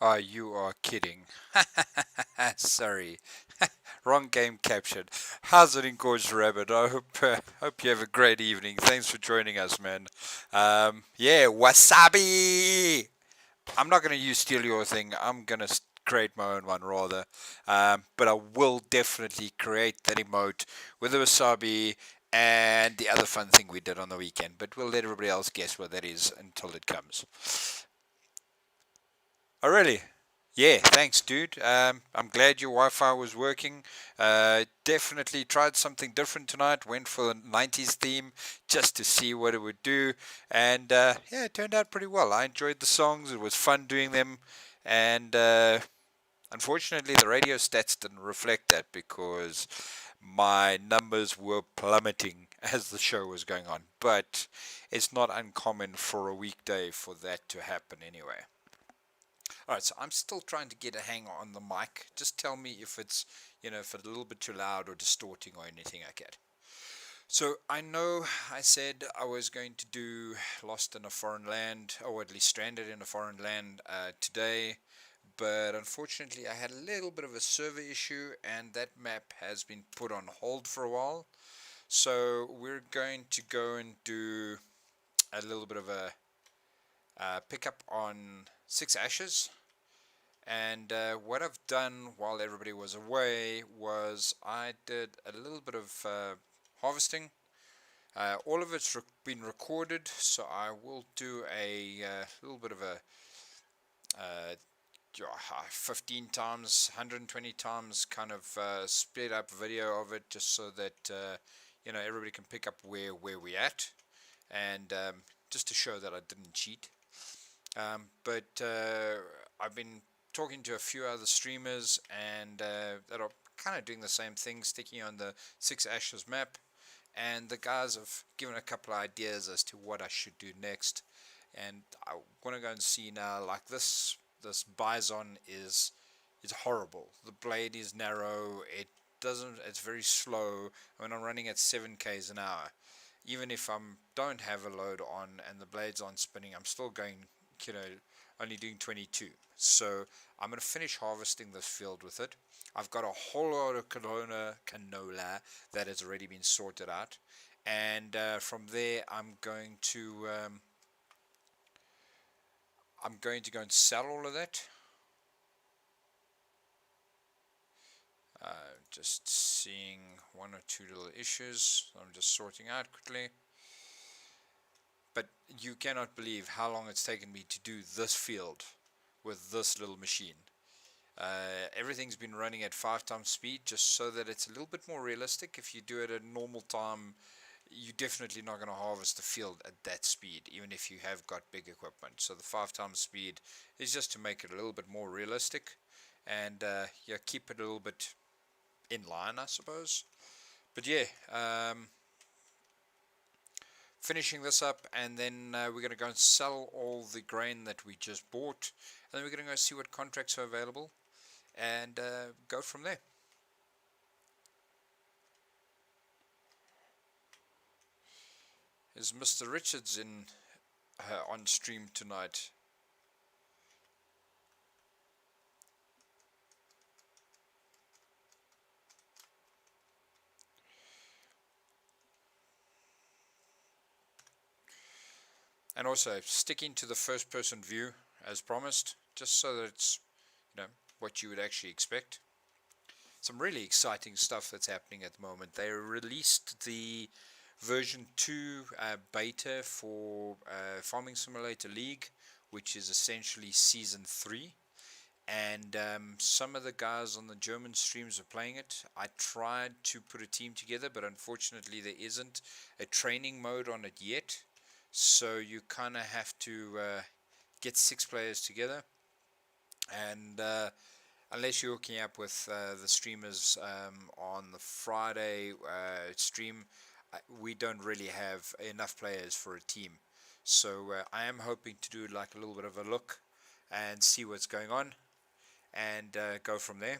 Oh, you are kidding. Sorry. Wrong game captured. How's it, Engorged Rabbit? I hope you have a great evening. Thanks for joining us, man. Yeah, wasabi! I'm not going to use steal your thing. I'm going to create my own one rather. But I will definitely create that emote with the wasabi and the other fun thing we did on the weekend. But we'll let everybody else guess what that is until it comes. Oh, really? Yeah, thanks, dude. I'm glad your Wi-Fi was working. Definitely tried something different tonight. Went for the 90s theme just to see what it would do, and yeah, it turned out pretty well. I enjoyed the songs. It was fun doing them, and unfortunately, the radio stats didn't reflect that because my numbers were plummeting as the show was going on. But it's not uncommon for a weekday for that to happen anyway. All right, so I'm still trying to get a hang on the mic. Just tell me if it's, if it's a little bit too loud or distorting or anything like that. So I know I said I was going to do Lost in a Foreign Land, or at least Stranded in a Foreign Land today, but unfortunately I had a little bit of a server issue and that map has been put on hold for a while. So we're going to go and do a little bit of a pickup on Six Ashes. And what I've done while everybody was away was I did a little bit of harvesting. All of it's been recorded, so I will do a little bit of a uh, 15 times, 120 times kind of split up video of it, just so that everybody can pick up where we're at, and just to show that I didn't cheat. But I've been talking to a few other streamers and that are kind of doing the same thing, sticking on the Six Ashes map. And the guys have given a couple of ideas as to what I should do next. And I want to go and see now. Like this Bison is horrible. The blade is narrow. It doesn't. It's very slow. I mean, I'm running at 7 k's an hour. Even if I don't have a load on and the blades aren't spinning, I'm still going, you know, only doing 22. So I'm going to finish harvesting this field with it. I've got a whole lot of canola that has already been sorted out, and from there I'm going to go and sell all of that. Just seeing one or two little issues I'm just sorting out quickly. But you cannot believe how long it's taken me to do this field with this little machine. Everything's been running at 5 times speed just so that it's a little bit more realistic. If you do it at normal time, you're definitely not going to harvest the field at that speed, even if you have got big equipment. So the 5 times speed is just to make it a little bit more realistic and yeah, keep it a little bit in line, I suppose. But yeah, finishing this up, and then we're going to go and sell all the grain that we just bought, and then we're going to go see what contracts are available and go from there. Is Mr. Richards in on stream tonight? And also sticking to the first person view as promised, just so that it's what you would actually expect. Some really exciting stuff that's happening at the moment. They released the version 2 beta for Farming Simulator League, which is essentially season 3. And some of the guys on the German streams are playing it. I tried to put a team together, but unfortunately there isn't a training mode on it yet. So you kind of have to get 6 players together, and unless you're hooking up with the streamers on the Friday stream, we don't really have enough players for a team. So I am hoping to do like a little bit of a look and see what's going on, and go from there.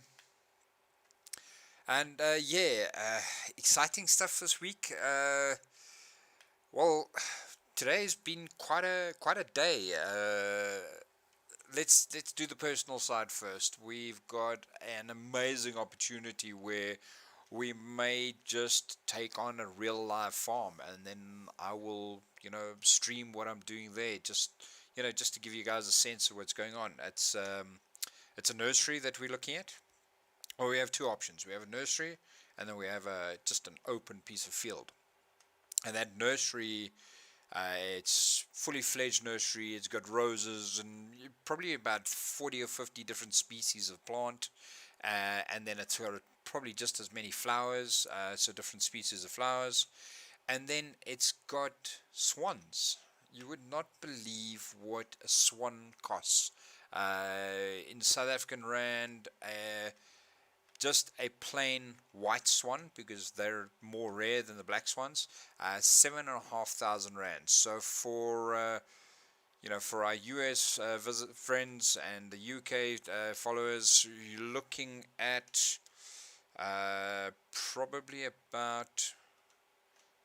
And yeah, exciting stuff this week. Well, today's been quite a day. let's do the personal side first. We've got an amazing opportunity where we may just take on a real live farm, and then I will, stream what I'm doing there, just to give you guys a sense of what's going on. It's a nursery that we're looking at. Well, we have two options. We have a nursery, and then we have just an open piece of field. And that nursery, it's fully fledged nursery. It's got roses and probably about 40 or 50 different species of plant. And then it's got probably just as many flowers, so different species of flowers. And then it's got swans. You would not believe what a swan costs. In South African Rand, just a plain white swan, because they're more rare than the black swans, 7,500 rand. So for our US friends and the UK followers, you're looking at probably about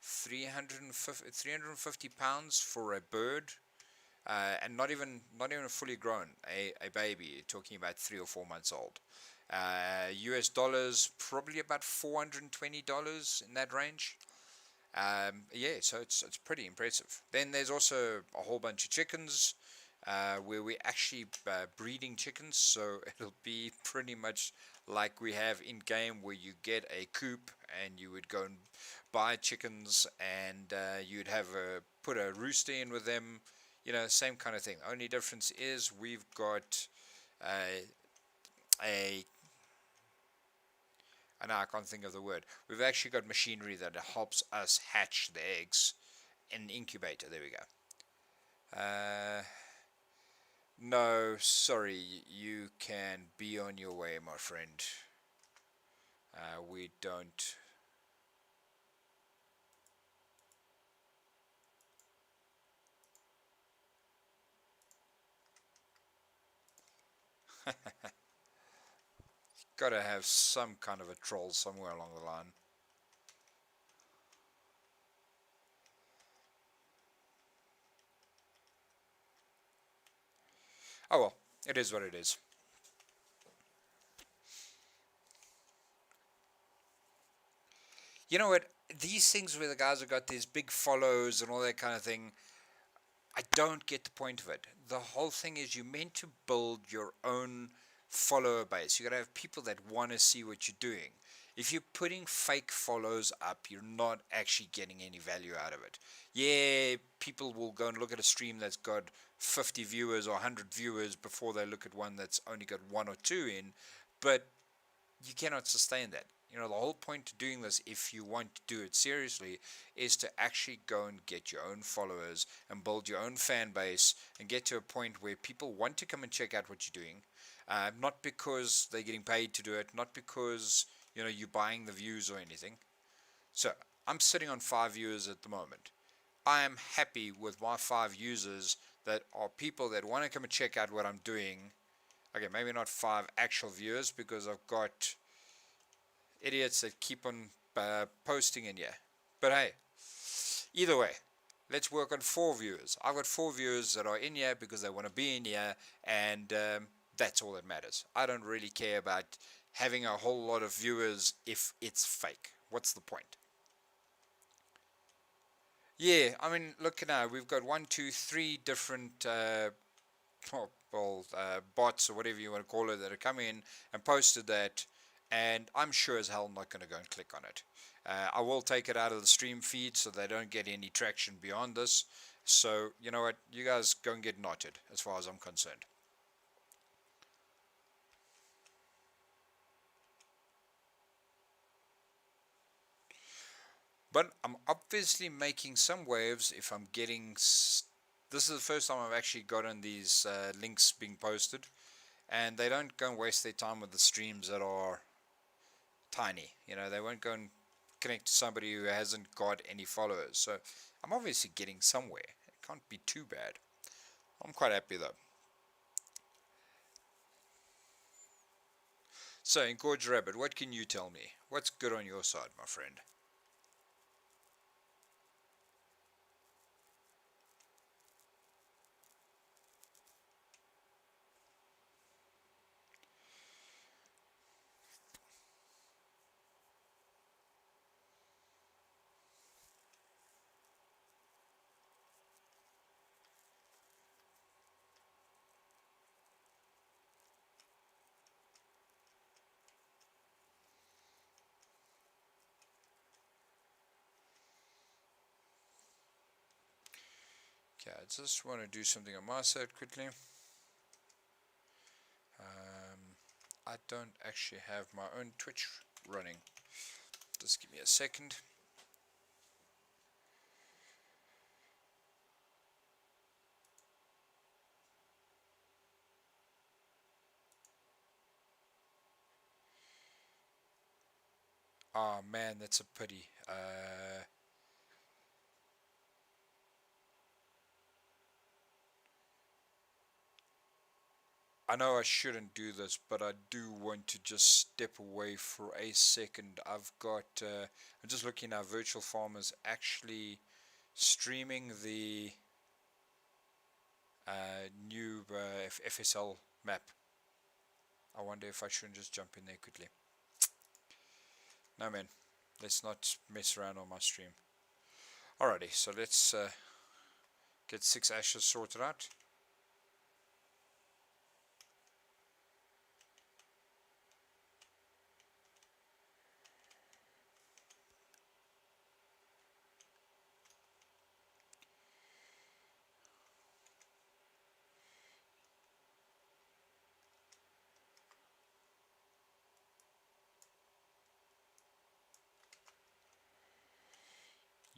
350 pounds for a bird, and not even fully grown, a baby, talking about 3 or 4 months old. US dollars, probably about $420 in that range. Yeah, so it's pretty impressive. Then there's also a whole bunch of chickens, where we're actually breeding chickens, so it'll be pretty much like we have in game, where you get a coop and you would go and buy chickens, and you'd have put a rooster in with them, same kind of thing. Only difference is we've got I can't think of the word. We've actually got machinery that helps us hatch the eggs in an incubator. There we go. No, sorry, you can be on your way, my friend. We don't. Gotta have some kind of a troll somewhere along the line. Oh well, it is what it is. You know what? These things where the guys have got these big follows and all that kind of thing, I don't get the point of it. The whole thing is you're meant to build your own follower base. You got to have people that want to see what you're doing. If you're putting fake follows up, you're not actually getting any value out of it. Yeah, people will go and look at a stream that's got 50 viewers or 100 viewers before they look at one that's only got 1 or 2 in, but you cannot sustain that. The whole point to doing this, if you want to do it seriously, is to actually go and get your own followers and build your own fan base and get to a point where people want to come and check out what you're doing, not because they're getting paid to do it, not because you're buying the views or anything. So I'm sitting on 5 viewers at the moment. I am happy with my 5 users that are people that want to come and check out what I'm doing. Okay, maybe not 5 actual viewers, because I've got idiots that keep on posting in here. But hey, either way, let's work on 4 viewers. I've got 4 viewers that are in here because they want to be in here, and that's all that matters. I don't really care about having a whole lot of viewers if it's fake. What's the point? Yeah, I mean, look now, we've got 1, 2, 3 different bots or whatever you want to call it that have come in and posted that, and I'm sure as hell not going to go and click on it. I will take it out of the stream feed so they don't get any traction beyond this. So, you know what, you guys go and get knotted as far as I'm concerned. But I'm obviously making some waves if I'm getting... This is the first time I've actually gotten these links being posted, and they don't go and waste their time with the streams that are tiny. They won't go and connect to somebody who hasn't got any followers. So I'm obviously getting somewhere. It can't be too bad. I'm quite happy though. So, Engorged Rabbit, what can you tell me? What's good on your side, my friend? Okay, I just want to do something on my side quickly. I don't actually have my own Twitch running. Just give me a second. Oh man, that's a pity. I know I shouldn't do this, but I do want to just step away for a second. I'm just looking at Virtual Farmers actually streaming the new FSL map. I wonder if I shouldn't just jump in there quickly. No man, let's not mess around on my stream. Alrighty, so let's get 6 ashes sorted out.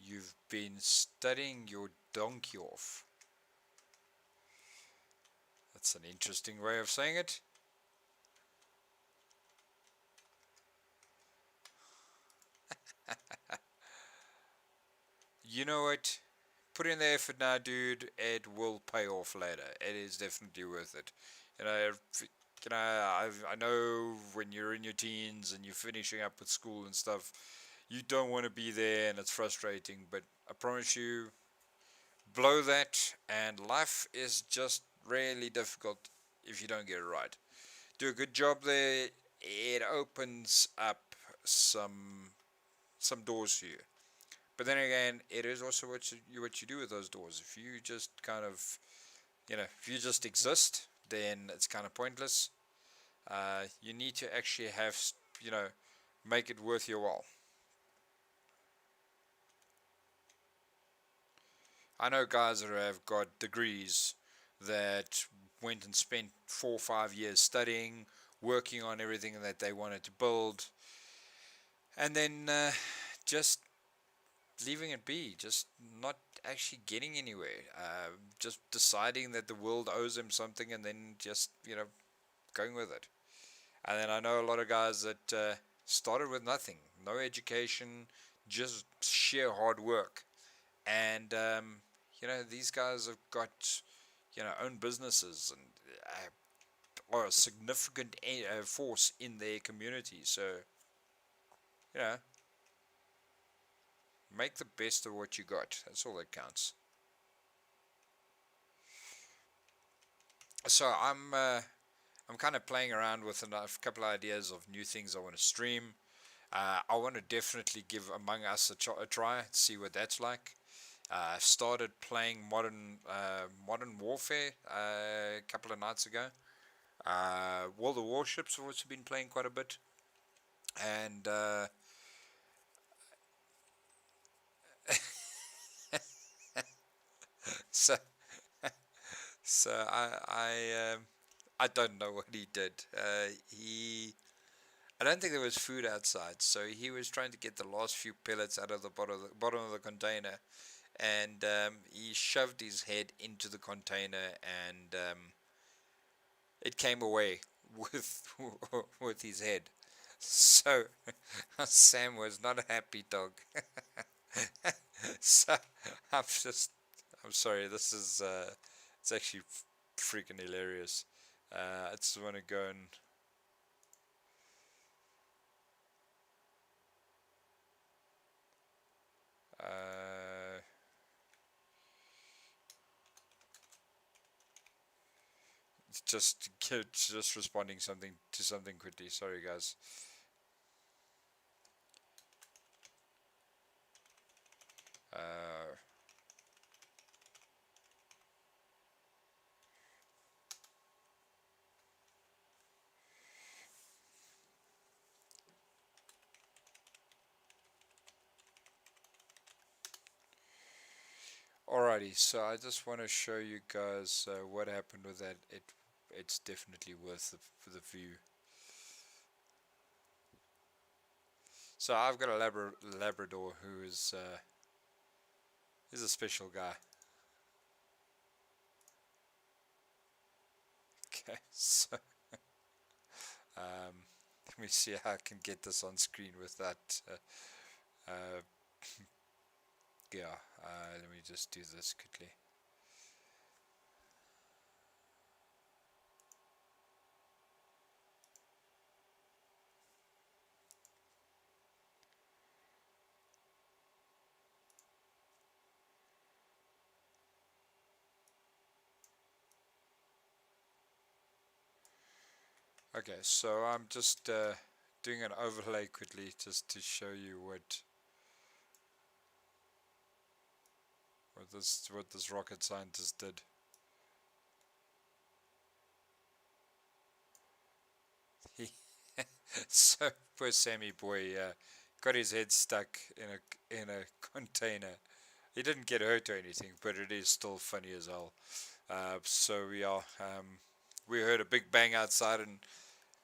You've been studying your donkey off. That's an interesting way of saying it. You know what? Put in the effort now, dude. It will pay off later. It is definitely worth it. You know, I know when you're in your teens and you're finishing up with school and stuff, you don't want to be there and it's frustrating. But I promise you, blow that, and life is just really difficult if you don't get it right. Do a good job there. It opens up some doors for you. But then again, it is also what you do with those doors. If you just kind of, if you just exist, then it's kind of pointless. You need to actually have, make it worth your while. I know guys that have got degrees that went and spent 4 or 5 years studying, working on everything that they wanted to build, and then just leaving it be, just not actually getting anywhere, just deciding that the world owes them something and then just, going with it. And then I know a lot of guys that started with nothing, no education, just sheer hard work. And, these guys have got, own businesses and are a significant force in their community. So, you know, make the best of what you got. That's all that counts. So I'm kind of playing around with a couple of ideas of new things I want to stream. I want to definitely give Among Us a try, see what that's like. I started playing Modern Warfare a couple of nights ago. World of Warships I've also been playing quite a bit, and so so I don't know what he did. I don't think there was food outside, so he was trying to get the last few pellets out of the bottom of the container, and he shoved his head into the container, and it came away with with his head. So Sam was not a happy dog. So I'm just, I'm sorry. This is it's actually freaking hilarious. I just want to go and uh, just responding something to something quickly. Sorry, guys. Uh, Alrighty, so I just want to show you guys what happened with that. It's definitely worth the view. So I've got a Labrador who is a special guy. Okay, so let me see how I can get this on screen without. Uh, yeah, let me just do this quickly. Okay, so I'm just doing an overlay quickly just to show you what this rocket scientist did. He so poor Sammy boy got his head stuck in a container. He didn't get hurt or anything, but it is still funny as hell. So we heard a big bang outside, and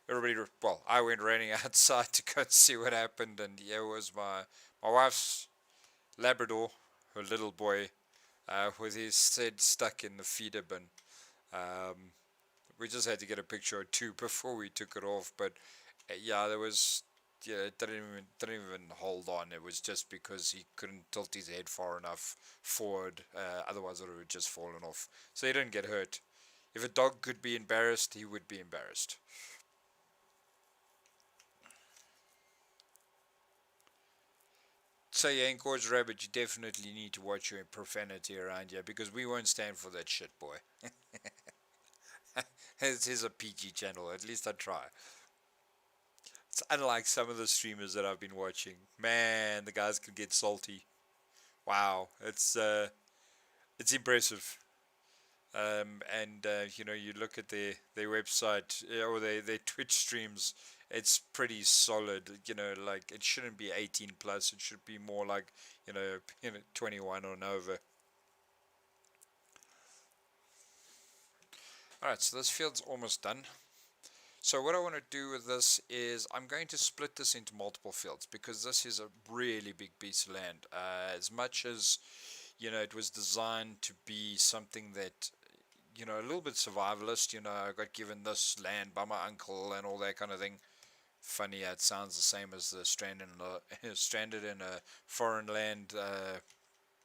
everybody. Well, I went running outside to go and see what happened, and here was my wife's Labrador, her little boy, with his head stuck in the feeder bin. Um, we just had to get a picture or two before we took it off, but yeah, there was. Yeah, it didn't even hold on. It was just because he couldn't tilt his head far enough forward. Otherwise, it would have just fallen off. So he didn't get hurt. If a dog could be embarrassed, he would be embarrassed. So yeah, Encourage Rabbit, you definitely need to watch your profanity around here because we won't stand for that shit, boy. This is a PG channel. At least I try. It's unlike some of the streamers that I've been watching. Man, the guys can get salty. Wow, it's impressive. And you look at their website or their Twitch streams. It's pretty solid. Like it shouldn't be 18 plus. It should be more like 21 or over. All right, so this field's almost done. So what I want to do with this is I'm going to split this into multiple fields because this is a really big piece of land. As much as it was designed to be something that a little bit survivalist. I got given this land by my uncle and all that kind of thing. Funny, it sounds the same as the stranded in a foreign land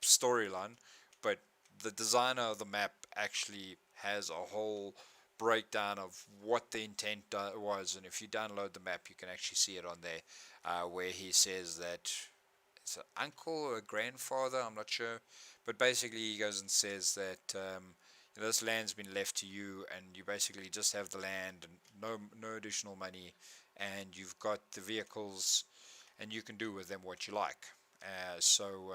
storyline, but the designer of the map actually has a whole breakdown of what the intent was, and if you download the map, you can actually see it on there, where he says that it's an uncle or a grandfather, I'm not sure, but basically he goes and says that this land's been left to you, and you basically just have the land and no additional money, and you've got the vehicles, and you can do with them what you like. So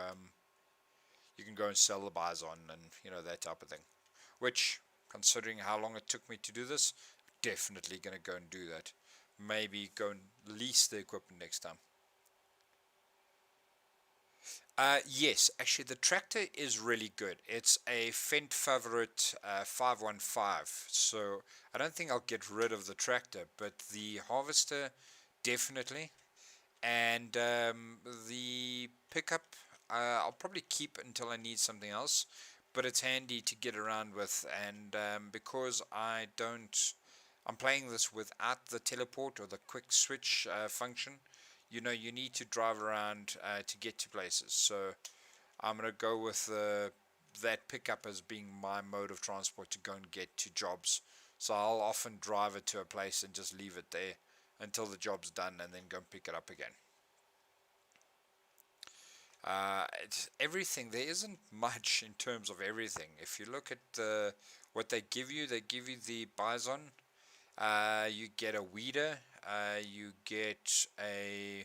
you can go and sell the bison and that type of thing. Which, considering how long it took me to do this, definitely gonna go and do that. Maybe go and lease the equipment next time. Yes, actually, the tractor is really good. It's a Fendt Favorite 515, so I don't think I'll get rid of the tractor, but the harvester, definitely. And the pickup, I'll probably keep until I need something else, but it's handy to get around with. And because I'm playing this without the teleport or the quick switch function. You need to drive around to get to places. So I'm going to go with that pickup as being my mode of transport to go and get to jobs. So I'll often drive it to a place and just leave it there until the job's done and then go and pick it up again. It's everything. There isn't much in terms of everything. If you look at what they give you the bison. You get a weeder. You get a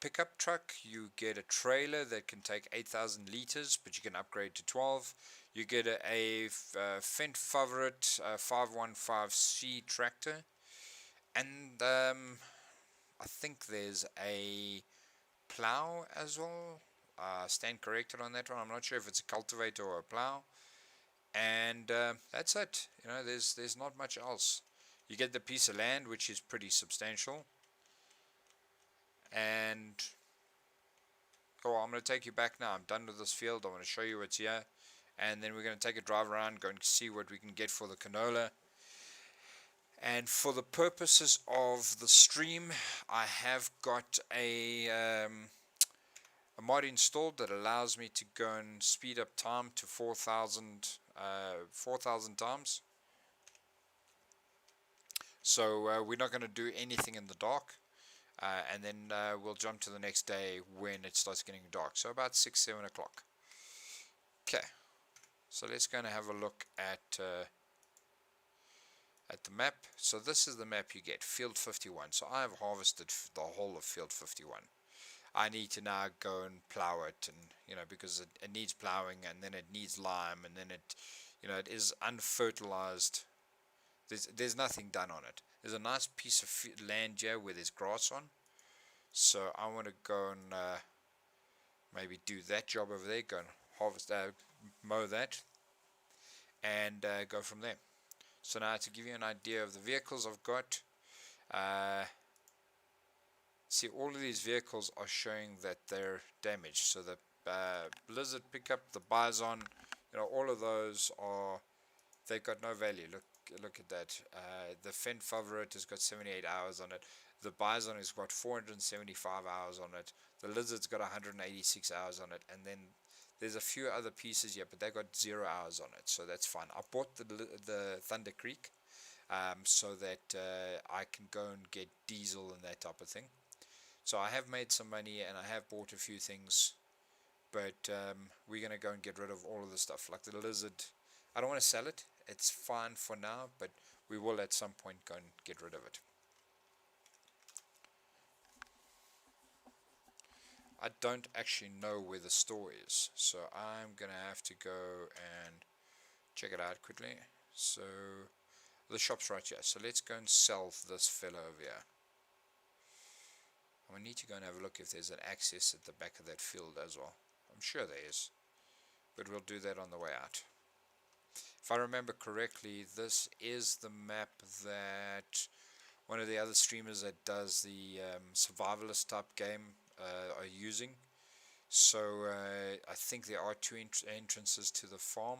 pickup truck. You get a trailer that can take 8,000 liters, but you can upgrade to 12. You get a Fendt Favorite 515C tractor, and I think there's a plow as well. stand corrected on that one. I'm not sure if it's a cultivator or a plow. And that's it. You know, there's not much else. You get the piece of land, which is pretty substantial. And oh, I'm going to take you back now. I'm done with this field. I want to show you what's here. And then we're going to take a drive around, go and see what we can get for the canola. And for the purposes of the stream, I have got a mod installed that allows me to go and speed up time to 4,000 times. So we're not going to do anything in the dark. And then we'll jump to the next day when it starts getting dark. So about 6-7 o'clock. Okay. So let's go and have a look at the map. So this is the map you get, Field 51. So I have harvested the whole of Field 51. I need to now go and plow it, and you know, because it needs plowing, and then it needs lime, and then it, you know, it is unfertilized. There's nothing done on it. There's a nice piece of land here where there's grass on. So I want to go and maybe do that job over there. Go and harvest, mow that, and go from there. So now to give you an idea of the vehicles I've got, see, all of these vehicles are showing that they're damaged. So the Blizzard pickup, the Bison, you know, all of those are, they've got no value. Look at that. The Fendt Favorite has got 78 hours on it. The Bison has got 475 hours on it. The Lizard's got 186 hours on it, and then there's a few other pieces here, but they got 0 hours on it, so that's fine. I bought the Thunder Creek so that I can go and get diesel and that type of thing. So I have made some money and I have bought a few things, but we're going to go and get rid of all of the stuff. Like the Lizard, I don't want to sell it. It's fine for now, but we will at some point go and get rid of it. I don't actually know where the store is, so I'm gonna have to go and check it out quickly. So the shop's right here, so let's go and sell this fellow over here. I need to go and have a look if there's an access at the back of that field as well. I'm sure there is, but we'll do that on the way out. If I remember correctly, this is the map that one of the other streamers that does the survivalist type game are using. So I think there are two entrances to the farm,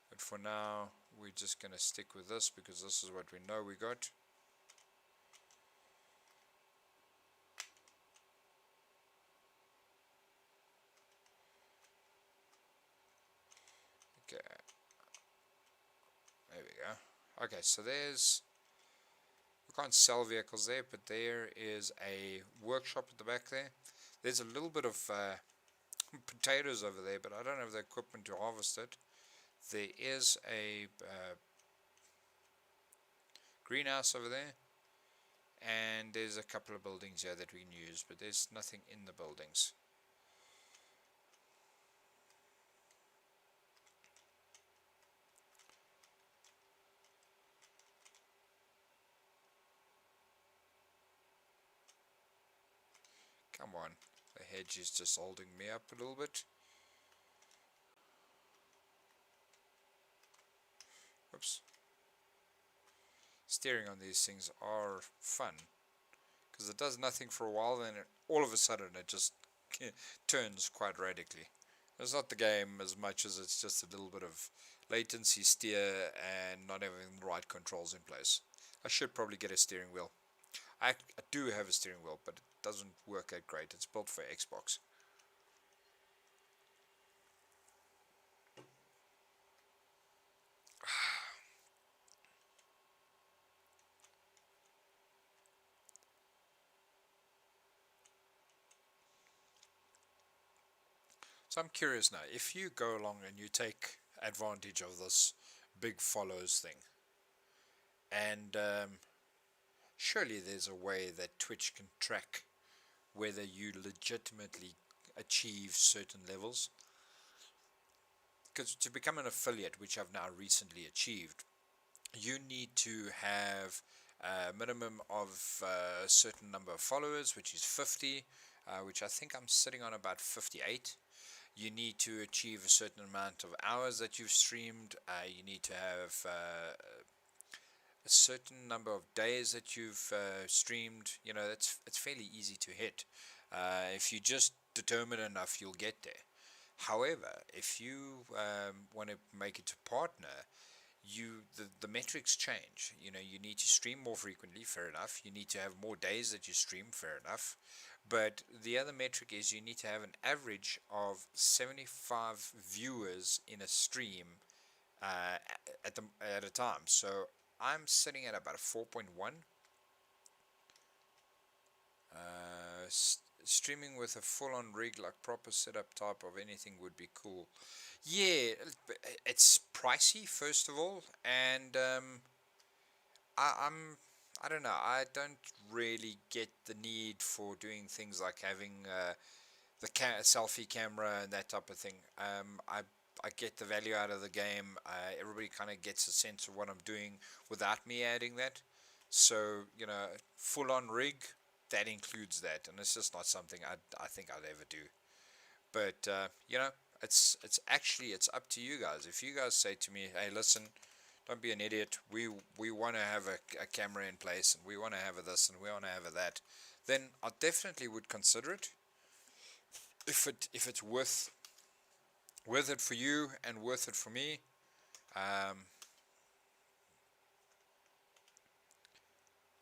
but for now we're just going to stick with this because this is what we know we got. Okay, there we go. Okay, so there's, we can't sell vehicles there, but there is a workshop at the back there. There's a little bit of potatoes over there, but I don't have the equipment to harvest it. There is a greenhouse over there, and there's a couple of buildings here that we can use, but there's nothing in the buildings. Come on, the hedge is just holding me up a little bit. Oops. Steering on these things are fun because it does nothing for a while, then all of a sudden it just turns quite radically. It's not the game as much as it's just a little bit of latency, steer, and not having the right controls in place. I should probably get a steering wheel. I do have a steering wheel, but it doesn't work that great. It's built for Xbox. So I'm curious now, if you go along and you take advantage of this big follows thing, and surely there's a way that Twitch can track whether you legitimately achieve certain levels. Because to become an affiliate, which I've now recently achieved, you need to have a minimum of a certain number of followers, which is 50. which I think I'm sitting on about 58. You need to achieve a certain amount of hours that you've streamed. You need to have a certain number of days that you've streamed. You know, it's fairly easy to hit. If you just determine enough, you'll get there. However, if you want to make it a partner, the metrics change. You know, you need to stream more frequently, fair enough. You need to have more days that you stream, fair enough. But the other metric is you need to have an average of 75 viewers in a stream at a time. So I'm sitting at about a 4.1. Streaming with a full-on rig, like proper setup type of anything, would be cool. Yeah, it's pricey first of all, and I don't know. I don't really get the need for doing things like having the selfie camera and that type of thing. I get the value out of the game. Everybody kind of gets a sense of what I'm doing without me adding that. So, you know, full on rig, that includes that, and it's just not something I think I'd ever do. But you know, it's up to you guys. If you guys say to me, hey, listen, don't be an idiot, we want to have a camera in place, and we want to have a this, and we want to have a that, then I definitely would consider it. If it's worth it for you and worth it for me.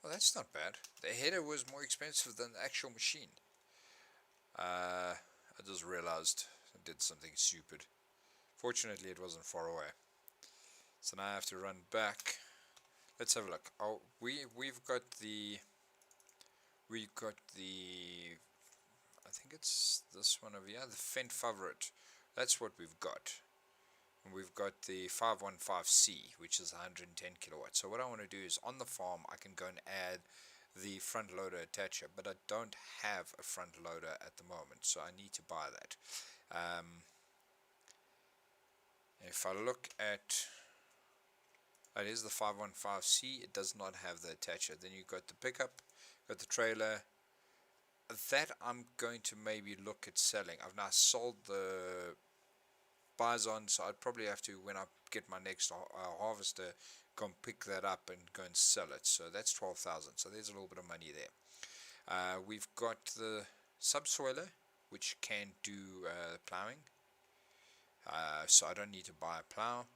Well, that's not bad. The header was more expensive than the actual machine. I just realized I did something stupid. Fortunately, it wasn't far away. So now I have to run back. Let's have a look. Oh, we've got the I think it's this one over here, the Fendt Favorite. That's what we've got. And we've got the 515C, which is 110 kilowatts. So what I want to do is, on the farm, I can go and add the front loader attacher, but I don't have a front loader at the moment, so I need to buy that. If I look at, it is the 515C, it does not have the attacher. Then you've got the pickup, got the trailer. That I'm going to maybe look at selling. I've now sold the Bison, so I'd probably have to, when I get my next harvester, go and pick that up and go and sell it. So that's 12,000. So there's a little bit of money there. We've got the subsoiler, which can do plowing. So I don't need to buy a plow.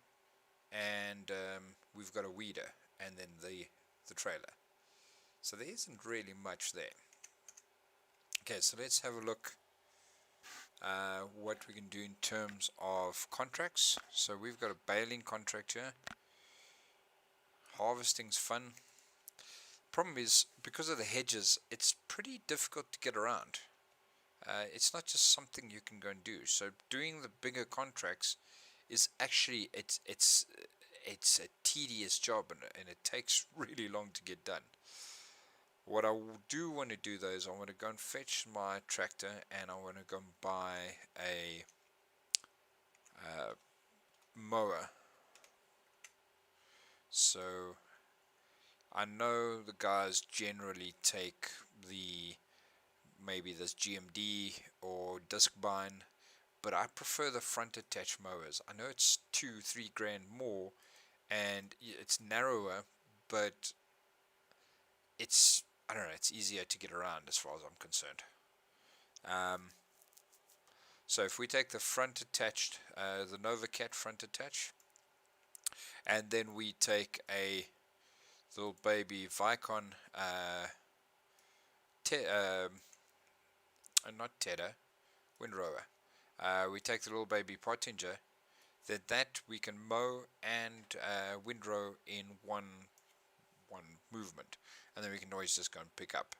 And we've got a weeder, and then the trailer. So there isn't really much there. Okay, so let's have a look what we can do in terms of contracts. So we've got a baling contract here. Harvesting's fun. Problem is, because of the hedges, it's pretty difficult to get around. It's not just something you can go and do. So doing the bigger contracts is actually, it's a tedious job, and it takes really long to get done. What I do want to do though is I want to go and fetch my tractor, and I want to go and buy a mower. So I know the guys generally take maybe this GMD or disc bind, but I prefer the front attach mowers. I know it's 2-3 grand more, and it's narrower, but I don't know, it's easier to get around as far as I'm concerned. So if we take the front attached, the NovaCat front attach, and then we take a little baby Vicon, not Tedder, windrower. We take the little baby Pottinger, then that we can mow and windrow in one movement, and then we can always just go and pick up.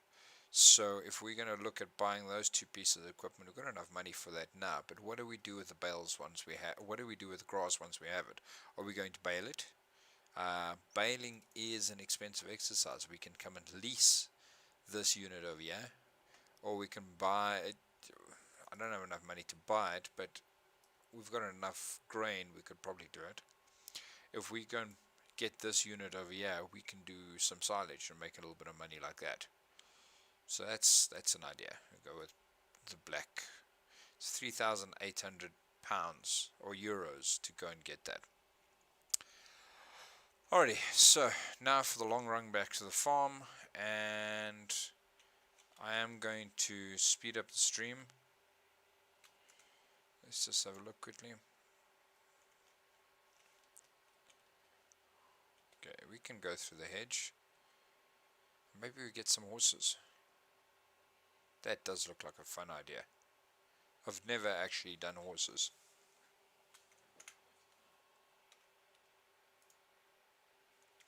So if we're going to look at buying those two pieces of equipment, we've got enough money for that now. But what do we do with the bales once we have? What do we do with the grass once we have it? Are we going to bale it? Baling is an expensive exercise. We can come and lease this unit over here, or we can buy it. I don't have enough money to buy it, but we've got enough grain, we could probably do it. If we go and get this unit over here, we can do some silage and make a little bit of money like that. So that's an idea. We'll go with the black. It's 3,800 pounds or euros to go and get that. Alrighty, so now for the long run back to the farm, and I am going to speed up the stream. Let's just have a look quickly. Okay, we can go through the hedge. Maybe we get some horses. That does look like a fun idea. I've never actually done horses.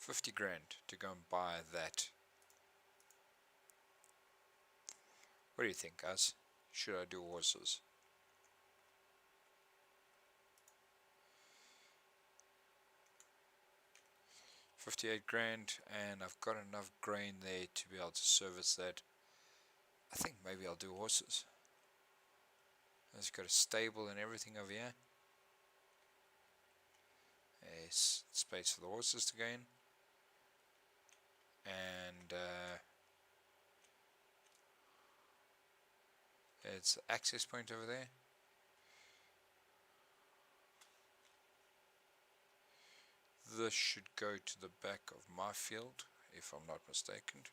$50 grand to go and buy that. What do you think, guys? Should I do horses? $58 grand, and I've got enough grain there to be able to service that. I think maybe I'll do horses. It's got a stable and everything over here. There's space for the horses to go in. And it's an access point over there. This should go to the back of my field, if I'm not mistaken.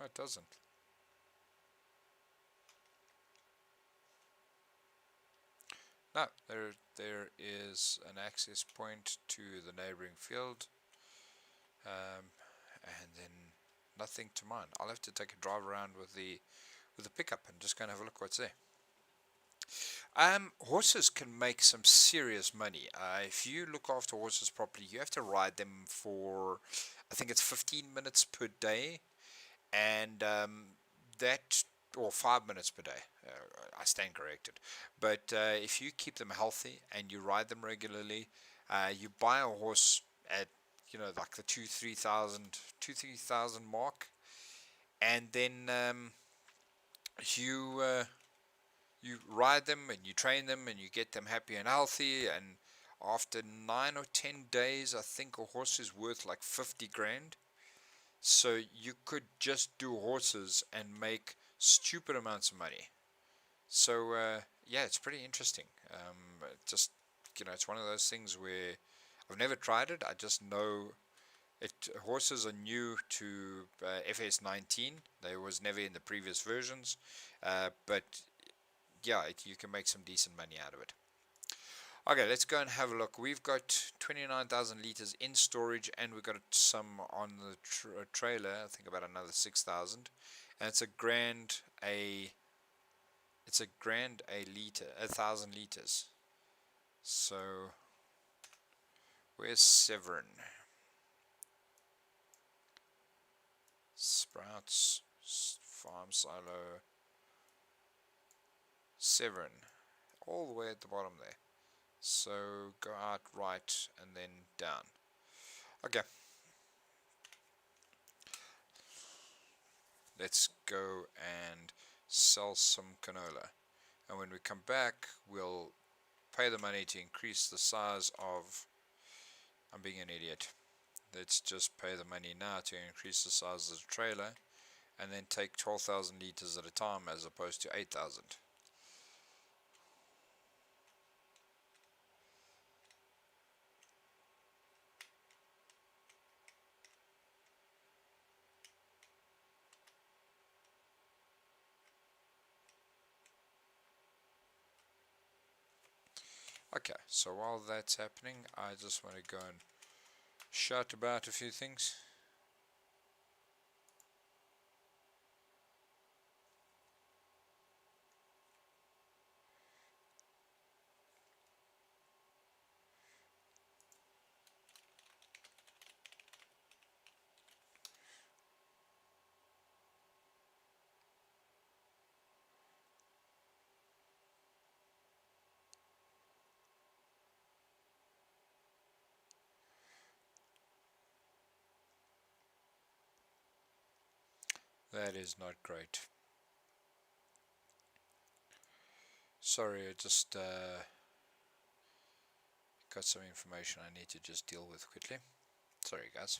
Oh, it doesn't. No, there is an access point to the neighboring field, and then nothing to mine. I'll have to take a drive around with the pickup and just go and have a look what's there. Horses can make some serious money. If you look after horses properly, you have to ride them for, I think it's 15 minutes per day, and that, or 5 minutes per day. I stand corrected. But if you keep them healthy and you ride them regularly, you buy a horse at, like the 2,000-3,000 mark, and then you ride them and you train them and you get them happy and healthy, and after 9 or 10 days, I think a horse is worth like 50 grand. So you could just do horses and make stupid amounts of money. So yeah, it's pretty interesting. Just it's one of those things where I've never tried it. I just know it. Horses are new to FS19. They was never in the previous versions, but yeah, you can make some decent money out of it. Okay, let's go and have a look. We've got 29,000 liters in storage, and we've got some on the trailer. I think about another 6,000, and it's a grand a liter, 1,000 liters. So where's Severn? Sprouts farm silo. Severn, all the way at the bottom there. So go out right and then down. Okay, let's go and sell some canola, and when we come back we'll pay the money to increase the size of, I'm being an idiot, let's just pay the money now to increase the size of the trailer, and then take 12,000 liters at a time as opposed to 8,000. Okay, so while that's happening, I just want to go and shout about a few things. That is not great. Sorry, I just got some information I need to just deal with quickly. Sorry guys.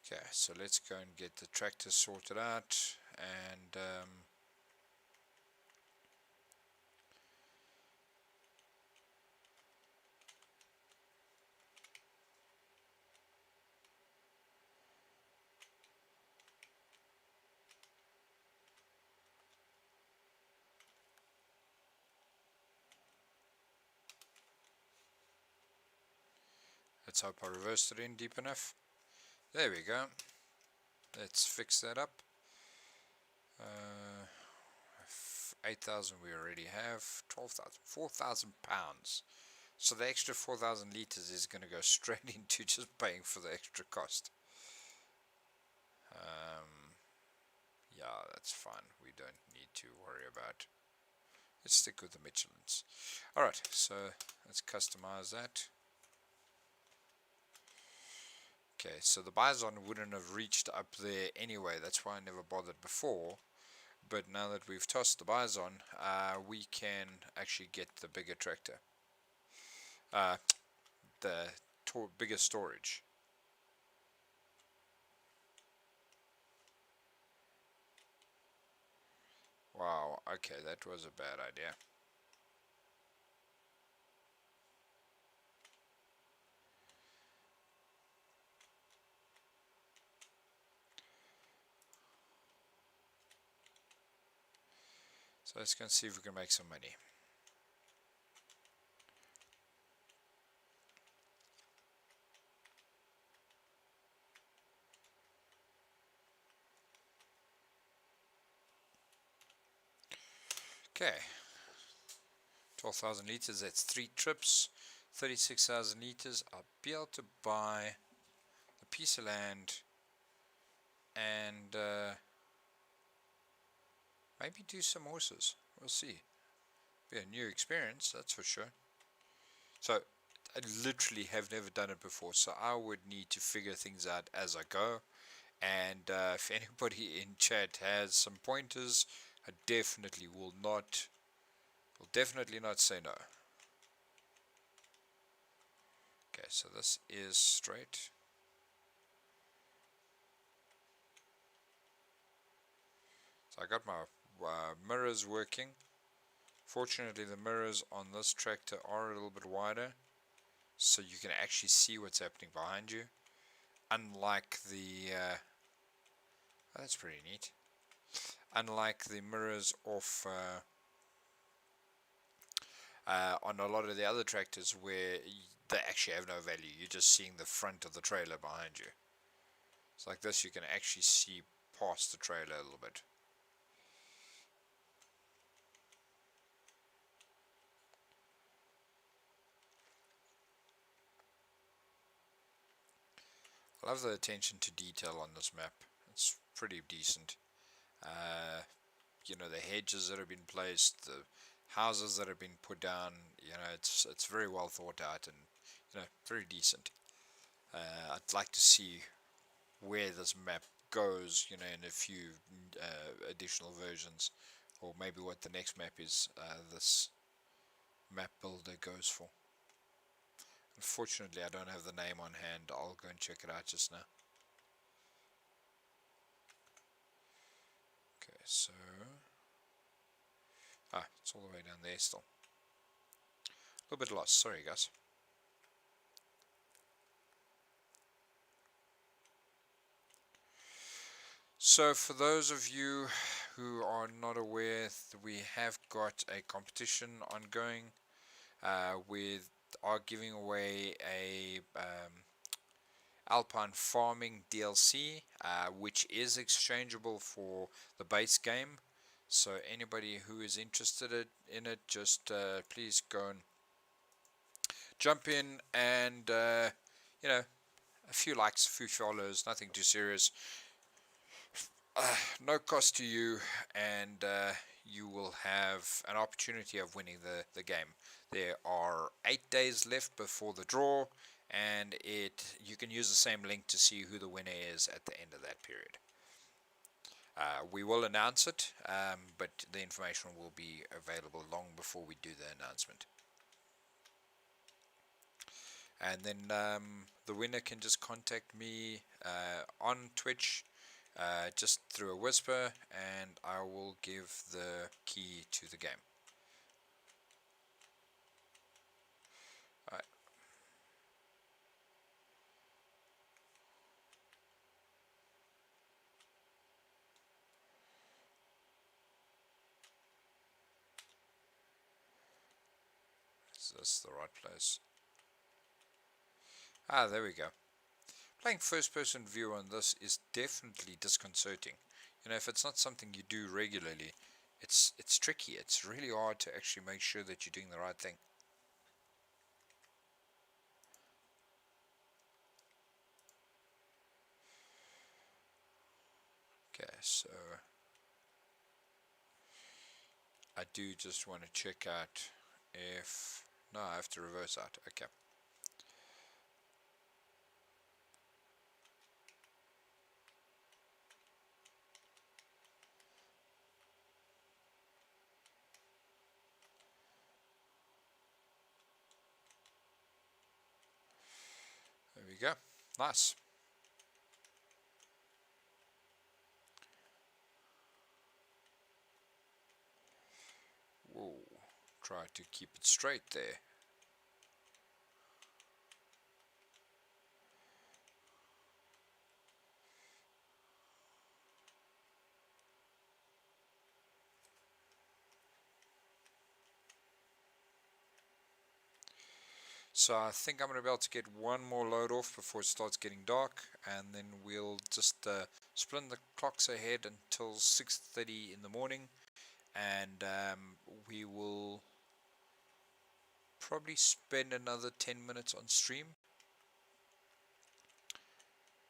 Okay, so let's go and get the tractor sorted out, and let's hope I reversed it in deep enough. There we go. Let's fix that up. 8,000 we already have. 12,000, 4,000 pounds. So the extra 4,000 liters is going to go straight into just paying for the extra cost. Yeah, that's fine. We don't need to worry about. Let's stick with the Michelins. Alright, so let's customize that. Okay, so the Bison wouldn't have reached up there anyway. That's why I never bothered before. But now that we've tossed the Bison, we can actually get the bigger tractor. The bigger storage. Wow, okay, that was a bad idea. So let's go and see if we can make some money. Okay, 12,000 liters, that's 3 trips. 36,000 liters, I'll be able to buy a piece of land and maybe do some horses. We'll see. Be a new experience, that's for sure. So I literally have never done it before, so I would need to figure things out as I go. And if anybody in chat has some pointers, I definitely will definitely not say no. Okay, so this is straight. So I got my mirrors working. Fortunately, the mirrors on this tractor are a little bit wider, so you can actually see what's happening behind you. Unlike the oh, that's pretty neat. Unlike the mirrors off on a lot of the other tractors where they actually have no value. You're just seeing the front of the trailer behind you. It's like this, you can actually see past the trailer a little bit. I love the attention to detail on this map. It's pretty decent. You know, the hedges that have been placed, the houses that have been put down, you know, it's very well thought out and, you know, very decent. I'd like to see where this map goes, you know, in a few additional versions, or maybe what the next map is this map builder goes for. Unfortunately, I don't have the name on hand. I'll go and check it out just now. Okay, so it's all the way down there still. A little bit lost, sorry guys. So for those of you who are not aware, we have got a competition ongoing. We are giving away a Alpine Farming DLC, which is exchangeable for the base game. So anybody who is interested in it, just please go and jump in, and you know, a few likes, a few follows, nothing too serious. No cost to you, and you will have an opportunity of winning the game. There are 8 days left before the draw, and you can use the same link to see who the winner is at the end of that period. We will announce it, but the information will be available long before we do the announcement. And then the winner can just contact me on Twitch, just through a whisper, and I will give the key to the game. Alright. Is this the right place? Ah, there we go. Playing first-person view on this is definitely disconcerting. You know, if it's not something you do regularly, it's tricky. It's really hard to actually make sure that you're doing the right thing. Okay, so I do just want to check out if... No, I have to reverse out. Okay. There we go. Nice. Whoa. Try to keep it straight there. So I think I'm going to be able to get one more load off before it starts getting dark, and then we'll just split the clocks ahead until 6:30 in the morning, and we will probably spend another 10 minutes on stream,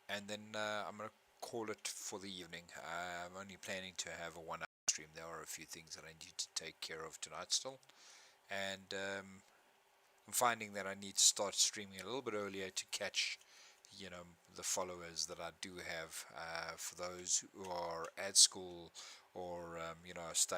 and then I'm going to call it for the evening. I'm only planning to have a 1 hour stream. There are a few things that I need to take care of tonight still, and I'm finding that I need to start streaming a little bit earlier to catch, you know, the followers that I do have, for those who are at school or, you know, studying.